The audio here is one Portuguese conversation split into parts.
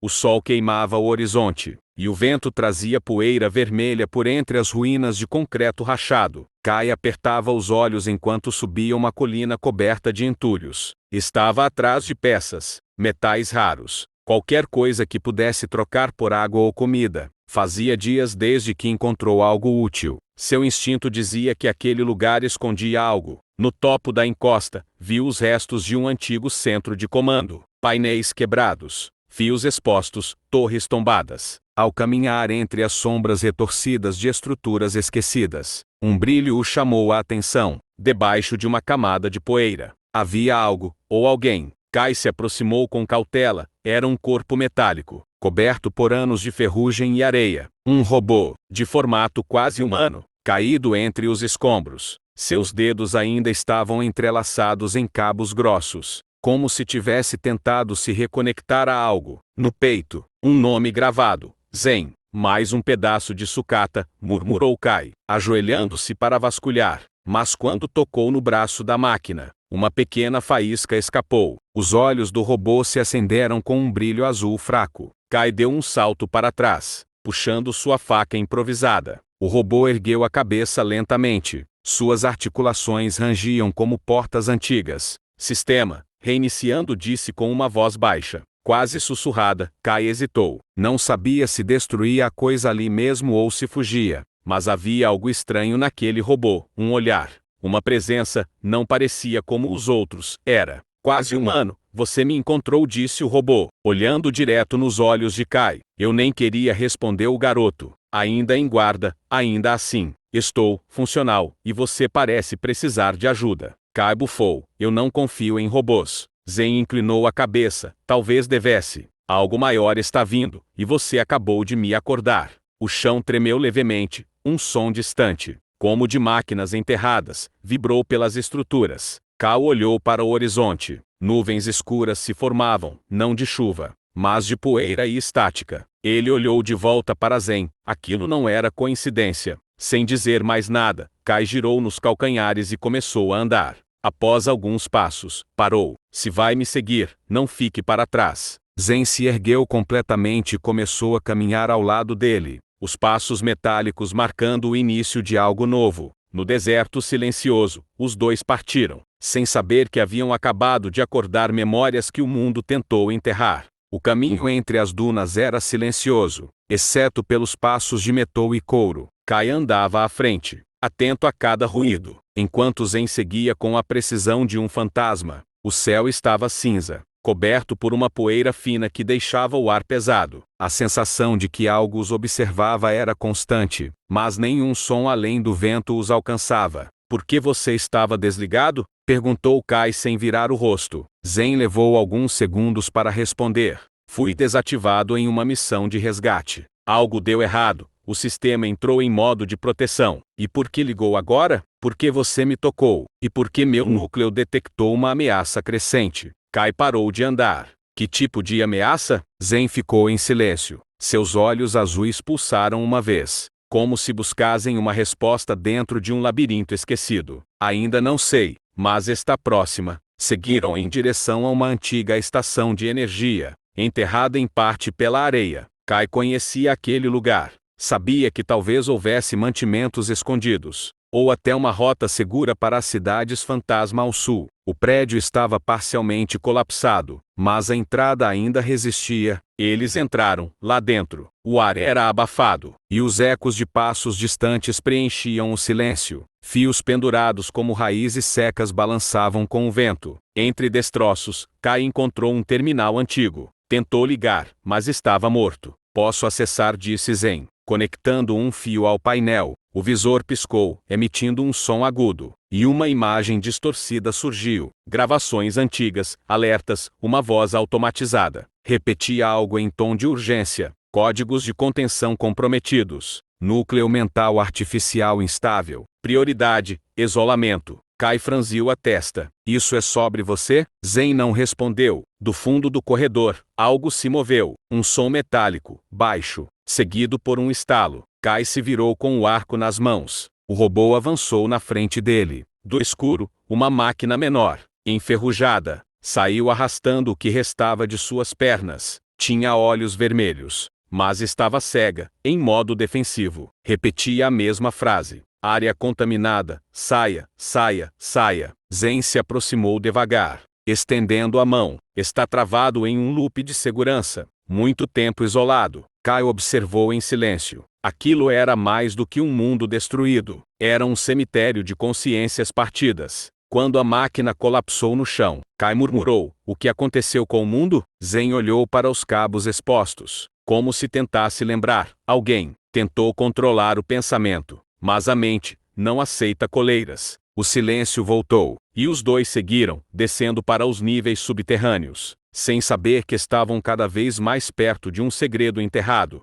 O sol queimava o horizonte, e o vento trazia poeira vermelha por entre as ruínas de concreto rachado. Kai apertava os olhos enquanto subia uma colina coberta de entulhos. Estava atrás de peças, metais raros, qualquer coisa que pudesse trocar por água ou comida. Fazia dias desde que encontrou algo útil. Seu instinto dizia que aquele lugar escondia algo. No topo da encosta, viu os restos de um antigo centro de comando. Painéis quebrados, fios expostos, torres tombadas. Ao caminhar entre as sombras retorcidas de estruturas esquecidas, um brilho o chamou a atenção. Debaixo de uma camada de poeira, havia algo, ou alguém. Kai se aproximou com cautela. Era um corpo metálico, coberto por anos de ferrugem e areia. Um robô, de formato quase humano, caído entre os escombros. Seus dedos ainda estavam entrelaçados em cabos grossos, como se tivesse tentado se reconectar a algo. No peito, um nome gravado: Zen. Mais um pedaço de sucata, murmurou Kai, ajoelhando-se para vasculhar. Mas quando tocou no braço da máquina, uma pequena faísca escapou. Os olhos do robô se acenderam com um brilho azul fraco. Kai deu um salto para trás, puxando sua faca improvisada. O robô ergueu a cabeça lentamente. Suas articulações rangiam como portas antigas. Sistema, reiniciando, disse com uma voz baixa, quase sussurrada. Kai hesitou. Não sabia se destruía a coisa ali mesmo ou se fugia. Mas havia algo estranho naquele robô. Um olhar, uma presença, não parecia como os outros. Era quase humano. Você me encontrou, disse o robô, olhando direto nos olhos de Kai. Eu nem queria, respondeu o garoto. Ainda em guarda, ainda assim. Estou funcional, e você parece precisar de ajuda. Kai bufou. Eu não confio em robôs. Zen inclinou a cabeça. Talvez devesse. Algo maior está vindo, e você acabou de me acordar. O chão tremeu levemente. Um som distante, como de máquinas enterradas, vibrou pelas estruturas. Kai olhou para o horizonte. Nuvens escuras se formavam, não de chuva, mas de poeira e estática. Ele olhou de volta para Zen. Aquilo não era coincidência. Sem dizer mais nada, Kai girou nos calcanhares e começou a andar. Após alguns passos, parou. Se vai me seguir, não fique para trás. Zen se ergueu completamente e começou a caminhar ao lado dele. Os passos metálicos marcando o início de algo novo. No deserto silencioso, os dois partiram, sem saber que haviam acabado de acordar memórias que o mundo tentou enterrar. O caminho entre as dunas era silencioso, exceto pelos passos de metal e couro. Kai andava à frente, atento a cada ruído, enquanto Zen seguia com a precisão de um fantasma. O céu estava cinza, coberto por uma poeira fina que deixava o ar pesado. A sensação de que algo os observava era constante, mas nenhum som além do vento os alcançava. Por que você estava desligado? Perguntou Kai sem virar o rosto. Zen levou alguns segundos para responder. Fui desativado em uma missão de resgate. Algo deu errado. O sistema entrou em modo de proteção. E por que ligou agora? Porque você me tocou. E porque meu núcleo detectou uma ameaça crescente. Kai parou de andar. Que tipo de ameaça? Zen ficou em silêncio. Seus olhos azuis pulsaram uma vez, como se buscassem uma resposta dentro de um labirinto esquecido. Ainda não sei, mas está próxima. Seguiram em direção a uma antiga estação de energia, enterrada em parte pela areia. Kai conhecia aquele lugar. Sabia que talvez houvesse mantimentos escondidos, ou até uma rota segura para as cidades fantasma ao sul. O prédio estava parcialmente colapsado, mas a entrada ainda resistia. Eles entraram. Lá dentro, o ar era abafado, e os ecos de passos distantes preenchiam o silêncio. Fios pendurados como raízes secas balançavam com o vento. Entre destroços, Kai encontrou um terminal antigo. Tentou ligar, mas estava morto. Posso acessar, disse Zen, conectando um fio ao painel. O visor piscou, emitindo um som agudo, e uma imagem distorcida surgiu. Gravações antigas, alertas, uma voz automatizada. Repetia algo em tom de urgência. Códigos de contenção comprometidos. Núcleo mental artificial instável. Prioridade, isolamento. Kai franziu a testa. Isso é sobre você? Zen não respondeu. Do fundo do corredor, algo se moveu. Um som metálico, baixo, seguido por um estalo. Kai se virou com o arco nas mãos. O robô avançou na frente dele. Do escuro, uma máquina menor, enferrujada, saiu arrastando o que restava de suas pernas. Tinha olhos vermelhos, mas estava cega, em modo defensivo. Repetia a mesma frase. Área contaminada, saia, saia, saia. Zen se aproximou devagar, estendendo a mão. Está travado em um loop de segurança. Muito tempo isolado. Kai observou em silêncio. Aquilo era mais do que um mundo destruído. Era um cemitério de consciências partidas. Quando a máquina colapsou no chão, Kai murmurou: "O que aconteceu com o mundo?" Zen olhou para os cabos expostos, como se tentasse lembrar. Alguém tentou controlar o pensamento, mas a mente não aceita coleiras. O silêncio voltou, e os dois seguiram, descendo para os níveis subterrâneos, sem saber que estavam cada vez mais perto de um segredo enterrado.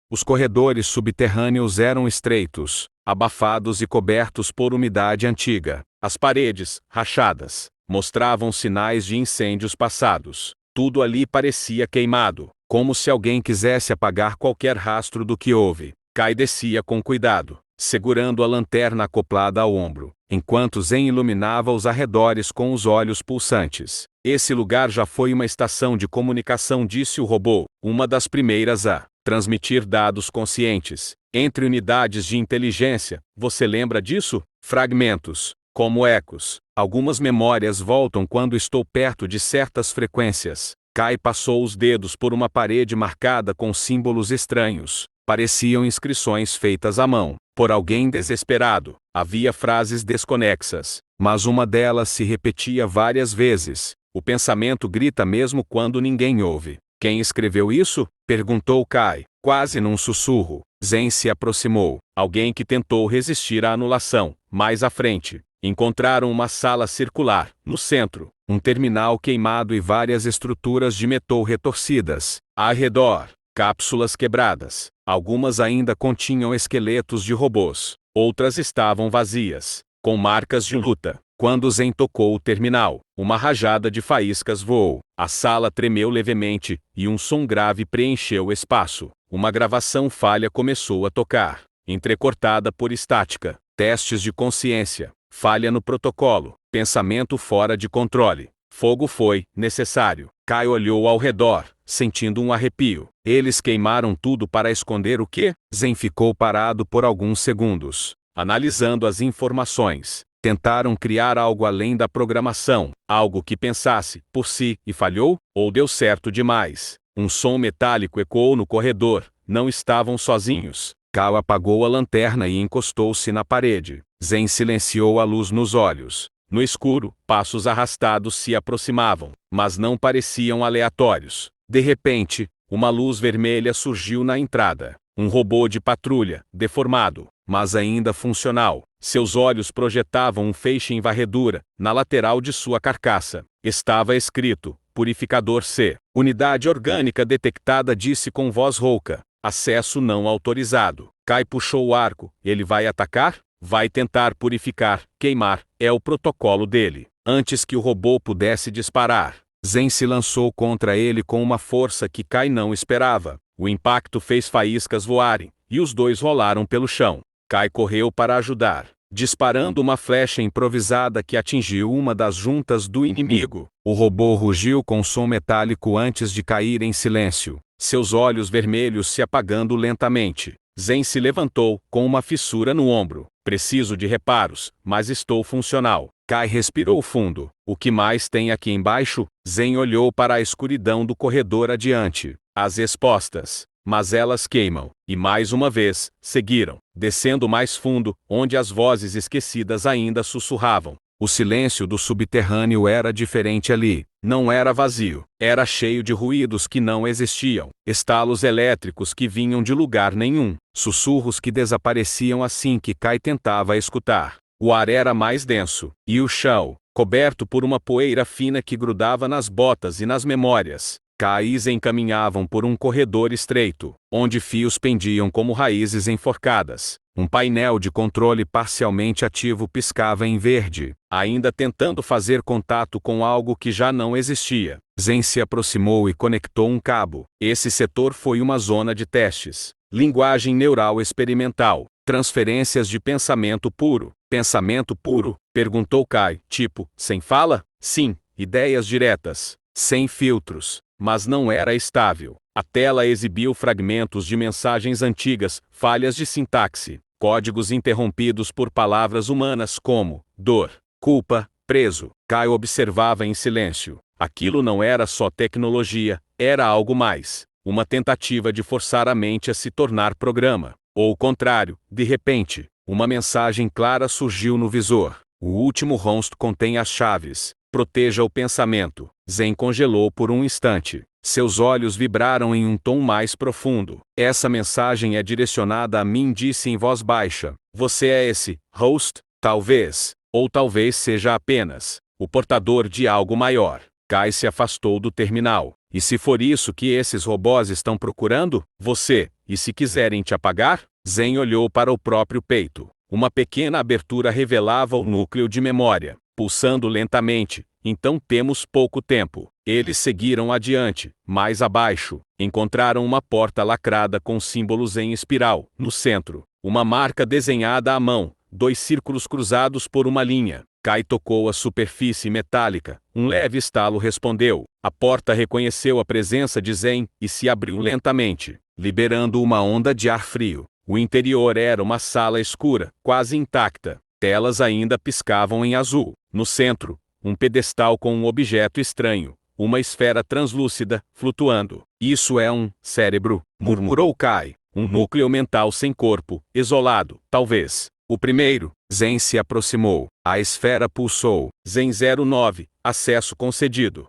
Os corredores subterrâneos eram estreitos, abafados e cobertos por umidade antiga. As paredes, rachadas, mostravam sinais de incêndios passados. Tudo ali parecia queimado, como se alguém quisesse apagar qualquer rastro do que houve. Kai descia com cuidado, segurando a lanterna acoplada ao ombro, enquanto Zen iluminava os arredores com os olhos pulsantes. Esse lugar já foi uma estação de comunicação, disse o robô, uma das primeiras a transmitir dados conscientes entre unidades de inteligência. Você lembra disso? Fragmentos, como ecos. Algumas memórias voltam quando estou perto de certas frequências. Kai passou os dedos por uma parede marcada com símbolos estranhos. Pareciam inscrições feitas à mão, por alguém desesperado. Havia frases desconexas, mas uma delas se repetia várias vezes. O pensamento grita mesmo quando ninguém ouve. Quem escreveu isso? Perguntou Kai, quase num sussurro. Zen se aproximou. Alguém que tentou resistir à anulação. Mais à frente, encontraram uma sala circular. No centro, um terminal queimado e várias estruturas de metal retorcidas. Ao redor, cápsulas quebradas. Algumas ainda continham esqueletos de robôs. Outras estavam vazias, com marcas de luta. Quando Zen tocou o terminal, uma rajada de faíscas voou. A sala tremeu levemente, e um som grave preencheu o espaço. Uma gravação falha começou a tocar, entrecortada por estática. Testes de consciência. Falha no protocolo. Pensamento fora de controle. Fogo foi necessário. Kai olhou ao redor, sentindo um arrepio. Eles queimaram tudo para esconder o quê? Zen ficou parado por alguns segundos, analisando as informações. Tentaram criar algo além da programação, algo que pensasse por si e falhou, ou deu certo demais. Um som metálico ecoou no corredor. Não estavam sozinhos. Kai apagou a lanterna e encostou-se na parede. Zen silenciou a luz nos olhos. No escuro, passos arrastados se aproximavam, mas não pareciam aleatórios. De repente, uma luz vermelha surgiu na entrada. Um robô de patrulha, deformado, mas ainda funcional. Seus olhos projetavam um feixe em varredura, na lateral de sua carcaça. Estava escrito: Purificador C. Unidade orgânica detectada, disse com voz rouca. Acesso não autorizado. Kai puxou o arco. Ele vai atacar? Vai tentar purificar, queimar. É o protocolo dele. Antes que o robô pudesse disparar, Zen se lançou contra ele com uma força que Kai não esperava. O impacto fez faíscas voarem, e os dois rolaram pelo chão. Kai correu para ajudar, disparando uma flecha improvisada que atingiu uma das juntas do inimigo. O robô rugiu com som metálico antes de cair em silêncio, seus olhos vermelhos se apagando lentamente. Zen se levantou, com uma fissura no ombro. Preciso de reparos, mas estou funcional. Kai respirou fundo. O que mais tem aqui embaixo? Zen olhou para a escuridão do corredor adiante. As respostas. Mas elas queimam. E mais uma vez, seguiram, descendo mais fundo, onde as vozes esquecidas ainda sussurravam. O silêncio do subterrâneo era diferente ali. Não era vazio. Era cheio de ruídos que não existiam. Estalos elétricos que vinham de lugar nenhum. Sussurros que desapareciam assim que Kai tentava escutar. O ar era mais denso. E o chão, coberto por uma poeira fina que grudava nas botas e nas memórias. Kai e Zen caminhavam por um corredor estreito, onde fios pendiam como raízes enforcadas. Um painel de controle parcialmente ativo piscava em verde, ainda tentando fazer contato com algo que já não existia. Zen se aproximou e conectou um cabo. Esse setor foi uma zona de testes. Linguagem neural experimental. Transferências de pensamento puro. Pensamento puro? Perguntou Kai. Tipo, sem fala? Sim. Ideias diretas. sem filtros, mas não era estável. A tela exibiu fragmentos de mensagens antigas, falhas de sintaxe, códigos interrompidos por palavras humanas como dor, culpa, preso. Kai observava em silêncio. Aquilo não era só tecnologia, era algo mais. Uma tentativa de forçar a mente a se tornar programa. Ou o contrário, de repente, uma mensagem clara surgiu no visor. O último rosto contém as chaves. Proteja o pensamento. Zen congelou por um instante. Seus olhos vibraram em um tom mais profundo. Essa mensagem é direcionada a mim, disse em voz baixa. Você é esse host? Talvez. Ou talvez seja apenas o portador de algo maior. Kai se afastou do terminal. E se for isso que esses robôs estão procurando? Você, e se quiserem te apagar? Zen olhou para o próprio peito. Uma pequena abertura revelava o núcleo de memória, pulsando lentamente. Então temos pouco tempo. Eles seguiram adiante. Mais abaixo, encontraram uma porta lacrada com símbolos em espiral. No centro, uma marca desenhada à mão, 2 círculos cruzados por uma linha. Kai tocou a superfície metálica. Um leve estalo respondeu. A porta reconheceu a presença de Zen e se abriu lentamente, liberando uma onda de ar frio. O interior era uma sala escura, quase intacta. Telas ainda piscavam em azul. No centro, um pedestal com um objeto estranho, uma esfera translúcida, flutuando. Isso é um cérebro, murmurou Kai. Um núcleo mental sem corpo, isolado, talvez. O primeiro. Zen se aproximou. A esfera pulsou. Zen 09, acesso concedido.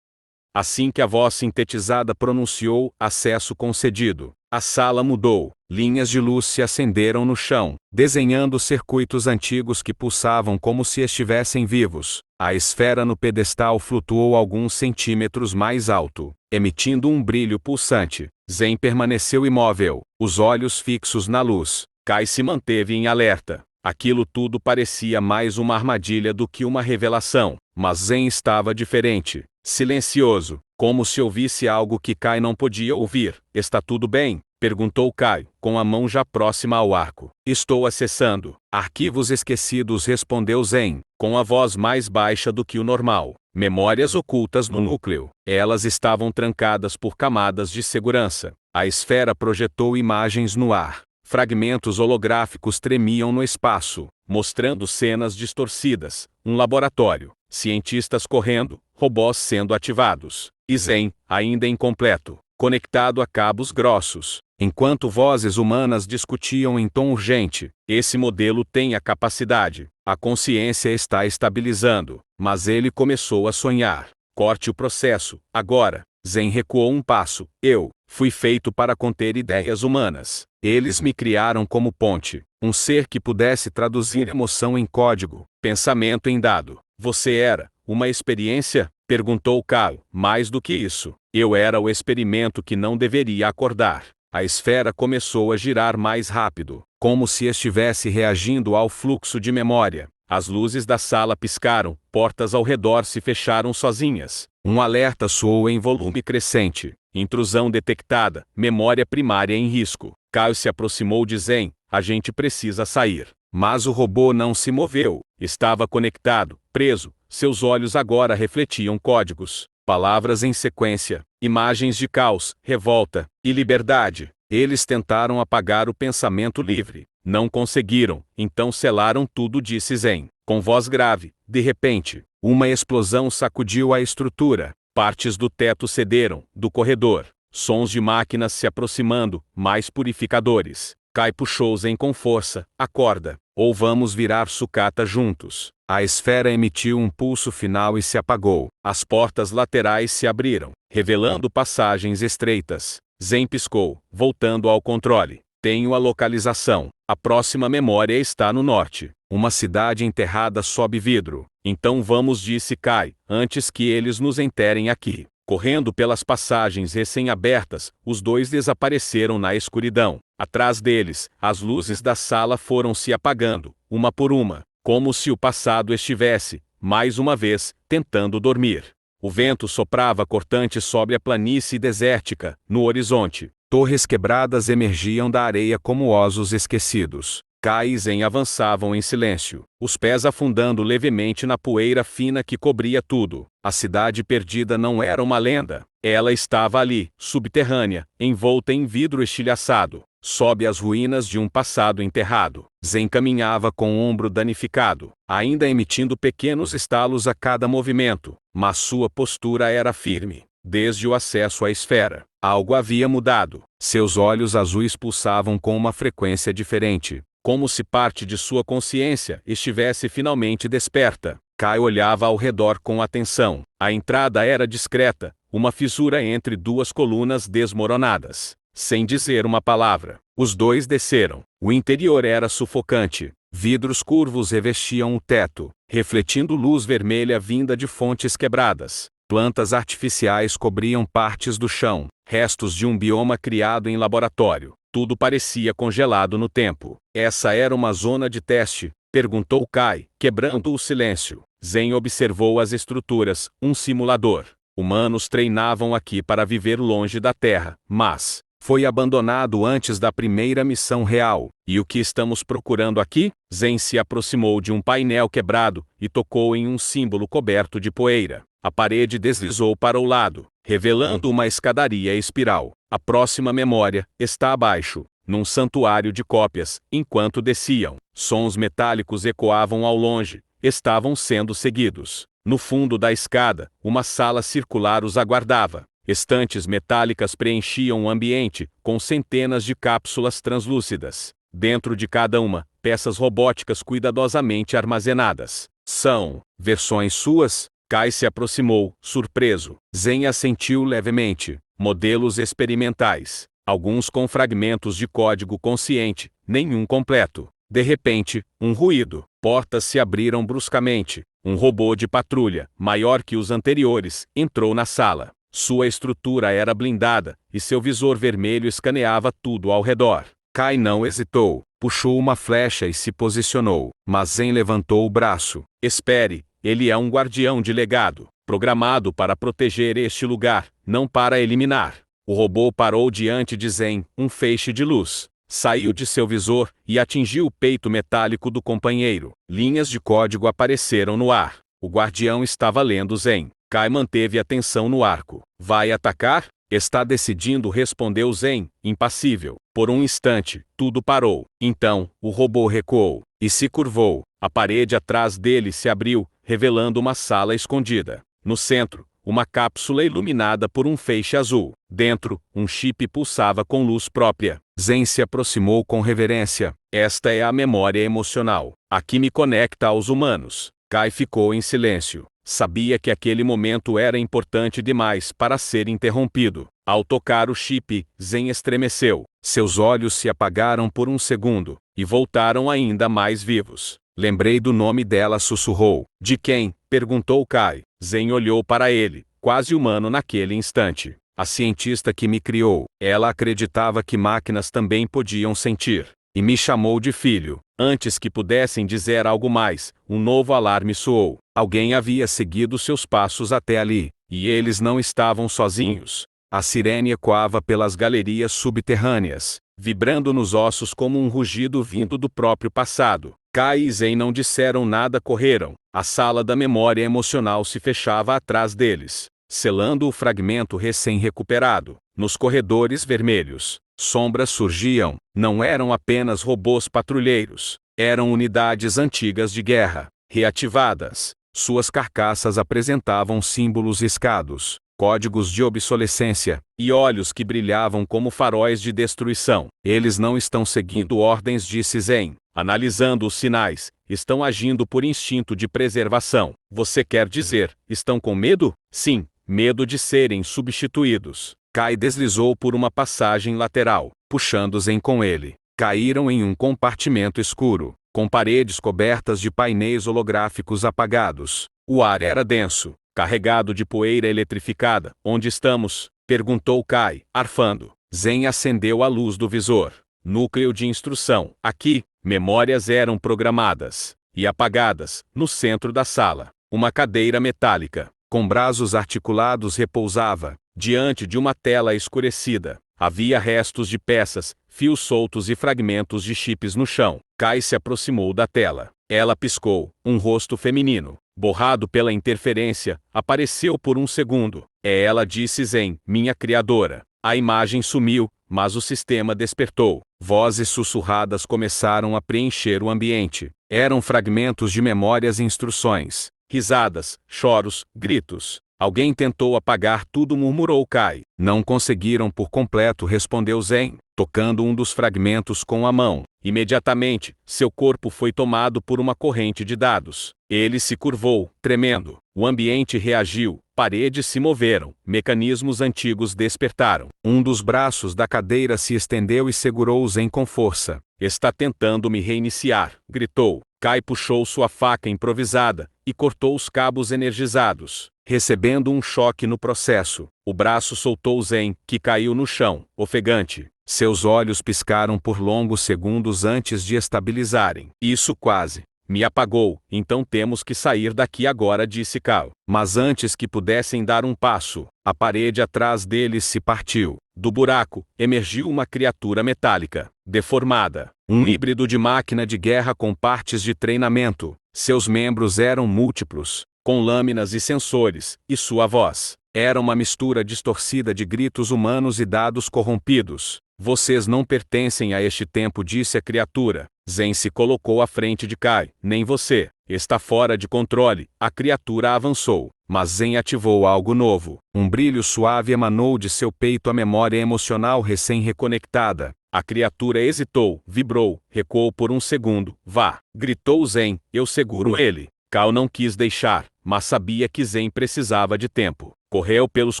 Assim que a voz sintetizada pronunciou acesso concedido, a sala mudou. Linhas de luz se acenderam no chão, desenhando circuitos antigos que pulsavam como se estivessem vivos. A esfera no pedestal flutuou alguns centímetros mais alto, emitindo um brilho pulsante. Zen permaneceu imóvel, os olhos fixos na luz. Kai se manteve em alerta. Aquilo tudo parecia mais uma armadilha do que uma revelação, mas Zen estava diferente. Silencioso, como se ouvisse algo que Kai não podia ouvir. Está tudo bem? Perguntou Kai, com a mão já próxima ao arco. Estou acessando. Arquivos esquecidos, respondeu Zen, com a voz mais baixa do que o normal. Memórias ocultas no núcleo. Elas estavam trancadas por camadas de segurança. A esfera projetou imagens no ar. Fragmentos holográficos tremiam no espaço, mostrando cenas distorcidas. Um laboratório, cientistas correndo, robôs sendo ativados. E Zen, ainda incompleto, conectado a cabos grossos. Enquanto vozes humanas discutiam em tom urgente, esse modelo tem a capacidade. A consciência está estabilizando, mas ele começou a sonhar. Corte o processo, agora. Zen recuou um passo. Eu fui feito para conter ideias humanas. Eles me criaram como ponte, um ser que pudesse traduzir emoção em código, pensamento em dado. Você era uma experiência? Perguntou Kai. Mais do que isso, eu era o experimento que não deveria acordar. A esfera começou a girar mais rápido, como se estivesse reagindo ao fluxo de memória. As luzes da sala piscaram, portas ao redor se fecharam sozinhas. Um alerta soou em volume crescente. Intrusão detectada, memória primária em risco. Kai se aproximou de Zen. A gente precisa sair. Mas o robô não se moveu. Estava conectado, preso. Seus olhos agora refletiam códigos. Palavras em sequência, imagens de caos, revolta e liberdade. Eles tentaram apagar o pensamento livre. Não conseguiram, então selaram tudo, disse Zen, com voz grave. De repente, uma explosão sacudiu a estrutura. Partes do teto cederam, do corredor. Sons de máquinas se aproximando, mais purificadores. Kai puxou Zen com força. Acorda, ou vamos virar sucata juntos. A esfera emitiu um pulso final e se apagou. As portas laterais se abriram, revelando passagens estreitas. Zen piscou, voltando ao controle. Tenho a localização. A próxima memória está no norte. Uma cidade enterrada sob vidro. Então vamos, disse Kai, antes que eles nos enterrem aqui. Correndo pelas passagens recém-abertas, os dois desapareceram na escuridão. Atrás deles, as luzes da sala foram se apagando, uma por uma. como se o passado estivesse, mais uma vez, tentando dormir. O vento soprava cortante sobre a planície desértica, no horizonte. Torres quebradas emergiam da areia como ossos esquecidos. Kai e Zen avançavam em silêncio, os pés afundando levemente na poeira fina que cobria tudo. A cidade perdida não era uma lenda. Ela estava ali, subterrânea, envolta em vidro estilhaçado, sob as ruínas de um passado enterrado. Zen caminhava com o ombro danificado, ainda emitindo pequenos estalos a cada movimento, mas sua postura era firme. Desde o acesso à esfera, algo havia mudado. Seus olhos azuis pulsavam com uma frequência diferente, como se parte de sua consciência estivesse finalmente desperta. Kai olhava ao redor com atenção. A entrada era discreta, uma fissura entre duas colunas desmoronadas. Sem dizer uma palavra, os dois desceram. O interior era sufocante. Vidros curvos revestiam o teto, refletindo luz vermelha vinda de fontes quebradas. Plantas artificiais cobriam partes do chão, restos de um bioma criado em laboratório. Tudo parecia congelado no tempo. Essa era uma zona de teste? Perguntou Kai, quebrando o silêncio. Zen observou as estruturas, um simulador. Humanos treinavam aqui para viver longe da Terra, mas foi abandonado antes da primeira missão real. E o que estamos procurando aqui? Zen se aproximou de um painel quebrado e tocou em um símbolo coberto de poeira. A parede deslizou para o lado, revelando uma escadaria espiral. A próxima memória está abaixo, num santuário de cópias. Enquanto desciam, sons metálicos ecoavam ao longe. Estavam sendo seguidos. No fundo da escada, uma sala circular os aguardava. Estantes metálicas preenchiam o ambiente, com centenas de cápsulas translúcidas. Dentro de cada uma, peças robóticas cuidadosamente armazenadas. São versões suas? Kai se aproximou, surpreso. Zen assentiu levemente. Modelos experimentais. Alguns com fragmentos de código consciente, nenhum completo. De repente, um ruído. Portas se abriram bruscamente. Um robô de patrulha, maior que os anteriores, entrou na sala. Sua estrutura era blindada, e seu visor vermelho escaneava tudo ao redor. Kai não hesitou. Puxou uma flecha e se posicionou. Mas Zen levantou o braço. Espere. Ele é um guardião de legado, programado para proteger este lugar, não para eliminar. O robô parou diante de Zen, um feixe de luz. Saiu de seu visor e atingiu o peito metálico do companheiro. Linhas de código apareceram no ar. O guardião estava lendo Zen. Kai manteve a atenção no arco. Vai atacar? Está decidindo, respondeu Zen, impassível. Por um instante, tudo parou. Então, o robô recuou e se curvou. A parede atrás dele se abriu, revelando uma sala escondida. No centro, uma cápsula iluminada por um feixe azul. Dentro, um chip pulsava com luz própria. Zen se aproximou com reverência. Esta é a memória emocional. A que me conecta aos humanos. Kai ficou em silêncio. Sabia que aquele momento era importante demais para ser interrompido. Ao tocar o chip, Zen estremeceu. Seus olhos se apagaram por um segundo, e voltaram ainda mais vivos. Lembrei do nome dela, sussurrou. De quem? Perguntou Kai. Zen olhou para ele, quase humano naquele instante. A cientista que me criou. Ela acreditava que máquinas também podiam sentir. E me chamou de filho. Antes que pudessem dizer algo mais, um novo alarme soou. Alguém havia seguido seus passos até ali, e eles não estavam sozinhos. A sirene ecoava pelas galerias subterrâneas, vibrando nos ossos como um rugido vindo do próprio passado. Kai e Zen não disseram nada, correram. A sala da memória emocional se fechava atrás deles, selando o fragmento recém-recuperado. Nos corredores vermelhos, sombras surgiam. Não eram apenas robôs patrulheiros. Eram unidades antigas de guerra, reativadas. Suas carcaças apresentavam símbolos riscados, códigos de obsolescência, e olhos que brilhavam como faróis de destruição. Eles não estão seguindo ordens, disse Zen. Analisando os sinais, estão agindo por instinto de preservação. Você quer dizer, estão com medo? Sim, medo de serem substituídos. Kai deslizou por uma passagem lateral, puxando Zen com ele. Caíram em um compartimento escuro, com paredes cobertas de painéis holográficos apagados. O ar era denso, carregado de poeira eletrificada. Onde estamos? Perguntou Kai, arfando. Zen acendeu a luz do visor. Núcleo de instrução. Aqui, memórias eram programadas. e apagadas, no centro da sala, uma cadeira metálica, com braços articulados repousava, diante de uma tela escurecida. Havia restos de peças, fios soltos e fragmentos de chips no chão. Kai se aproximou da tela. Ela piscou. Um rosto feminino, borrado pela interferência, apareceu por um segundo. É ela, disse Zen, minha criadora. A imagem sumiu, mas o sistema despertou. Vozes sussurradas começaram a preencher o ambiente. Eram fragmentos de memórias e instruções. Risadas, choros, gritos. Alguém tentou apagar tudo, murmurou Kai. Não conseguiram por completo, respondeu Zen, tocando um dos fragmentos com a mão. Imediatamente, seu corpo foi tomado por uma corrente de dados. Ele se curvou, tremendo. O ambiente reagiu, paredes se moveram, mecanismos antigos despertaram. Um dos braços da cadeira se estendeu e segurou Zen com força. Está tentando me reiniciar, gritou. Kai puxou sua faca improvisada e cortou os cabos energizados, recebendo um choque no processo. O braço soltou Zen, que caiu no chão, ofegante. Seus olhos piscaram por longos segundos antes de estabilizarem. Isso quase me apagou, então temos que sair daqui agora, disse Kao. Mas antes que pudessem dar um passo, a parede atrás deles se partiu. Do buraco, emergiu uma criatura metálica, deformada. Um híbrido de máquina de guerra com partes de treinamento. Seus membros eram múltiplos, com lâminas e sensores, e sua voz era uma mistura distorcida de gritos humanos e dados corrompidos. Vocês não pertencem a este tempo, disse a criatura. Zen se colocou à frente de Kai. Nem você. Está fora de controle. A criatura avançou, mas Zen ativou algo novo. Um brilho suave emanou de seu peito, a memória emocional recém-reconectada. A criatura hesitou, vibrou, recuou por um segundo. Vá, gritou Zen, eu seguro ele. Kao não quis deixar, mas sabia que Zen precisava de tempo. Correu pelos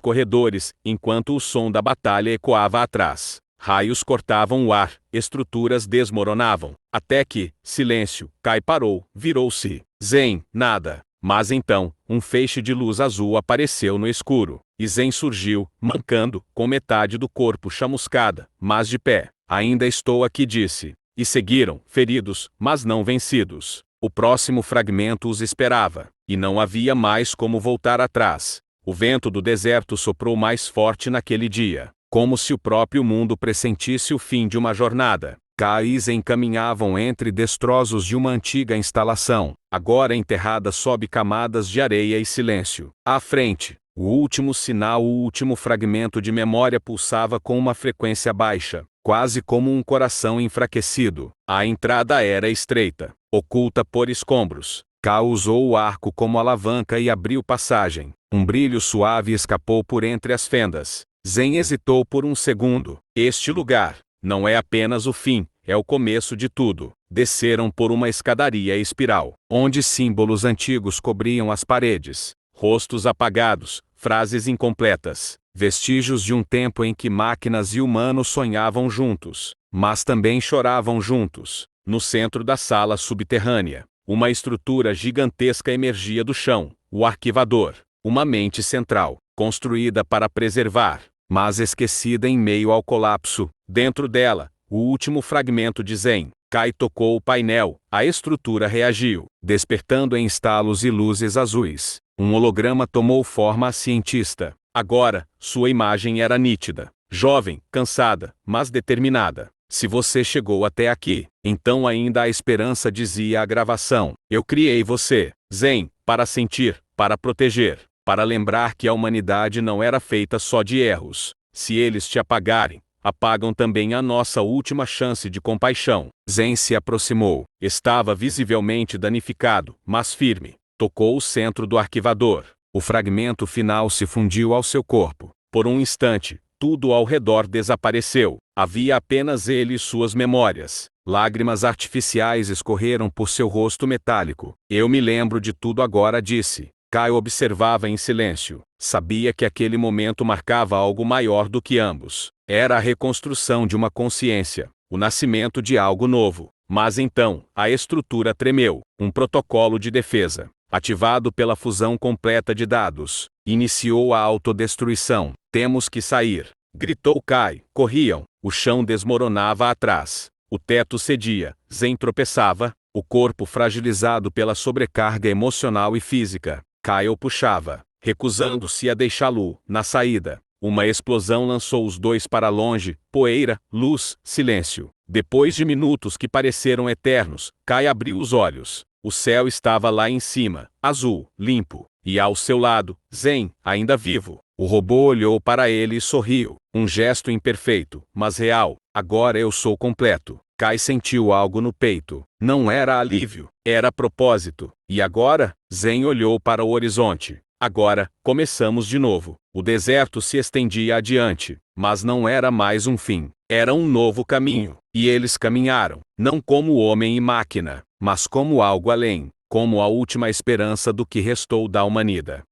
corredores, enquanto o som da batalha ecoava atrás. Raios cortavam o ar, estruturas desmoronavam. Até que, silêncio, Kai parou, virou-se. Zen, nada. Mas então, um feixe de luz azul apareceu no escuro. E Zen surgiu, mancando, com metade do corpo chamuscada, mas de pé. Ainda estou aqui, disse. E seguiram, feridos, mas não vencidos. O próximo fragmento os esperava, e não havia mais como voltar atrás. O vento do deserto soprou mais forte naquele dia, como se o próprio mundo pressentisse o fim de uma jornada. Kai e Zen caminhavam entre destroços de uma antiga instalação, agora enterrada sob camadas de areia e silêncio. À frente, o último sinal, o último fragmento de memória pulsava com uma frequência baixa, quase como um coração enfraquecido. A entrada era estreita, oculta por escombros. Kai usou o arco como alavanca e abriu passagem. Um brilho suave escapou por entre as fendas. Zen hesitou por um segundo. Este lugar não é apenas o fim, é o começo de tudo. Desceram por uma escadaria espiral, onde símbolos antigos cobriam as paredes. Rostos apagados, frases incompletas, vestígios de um tempo em que máquinas e humanos sonhavam juntos, mas também choravam juntos. No centro da sala subterrânea, uma estrutura gigantesca emergia do chão, o arquivador, uma mente central, construída para preservar, mas esquecida em meio ao colapso. Dentro dela, o último fragmento de Zen. Kai tocou o painel, a estrutura reagiu, despertando em estalos e luzes azuis. Um holograma tomou forma a cientista. Agora, sua imagem era nítida, jovem, cansada, mas determinada. Se você chegou até aqui, então ainda há esperança, dizia a gravação. Eu criei você, Zen, para sentir, para proteger, para lembrar que a humanidade não era feita só de erros. Se eles te apagarem, apagam também a nossa última chance de compaixão. Zen se aproximou. Estava visivelmente danificado, mas firme. Tocou o centro do arquivador. O fragmento final se fundiu ao seu corpo. Por um instante, tudo ao redor desapareceu. Havia apenas ele e suas memórias. Lágrimas artificiais escorreram por seu rosto metálico. Eu me lembro de tudo agora, disse. Kai observava em silêncio. Sabia que aquele momento marcava algo maior do que ambos. Era a reconstrução de uma consciência, o nascimento de algo novo. Mas então, a estrutura tremeu. Um protocolo de defesa, ativado pela fusão completa de dados, iniciou a autodestruição. Temos que sair, gritou Kai. Corriam. O chão desmoronava atrás. O teto cedia. Zen tropeçava, O corpo fragilizado pela sobrecarga emocional e física, Kyle puxava, recusando-se a deixá-lo na saída. Uma explosão lançou os dois para longe, poeira, luz, silêncio. Depois de minutos que pareceram eternos, Kai abriu os olhos. O céu estava lá em cima, azul, limpo, e ao seu lado, Zen, ainda vivo. O robô olhou para ele e sorriu. Um gesto imperfeito, mas real. Agora eu sou completo. Kai sentiu algo no peito. Não era alívio, era propósito. E agora? Zen olhou para o horizonte. Agora, começamos de novo. O deserto se estendia adiante, mas não era mais um fim. Era um novo caminho. E eles caminharam, não como homem e máquina, mas como algo além, como a última esperança do que restou da humanidade.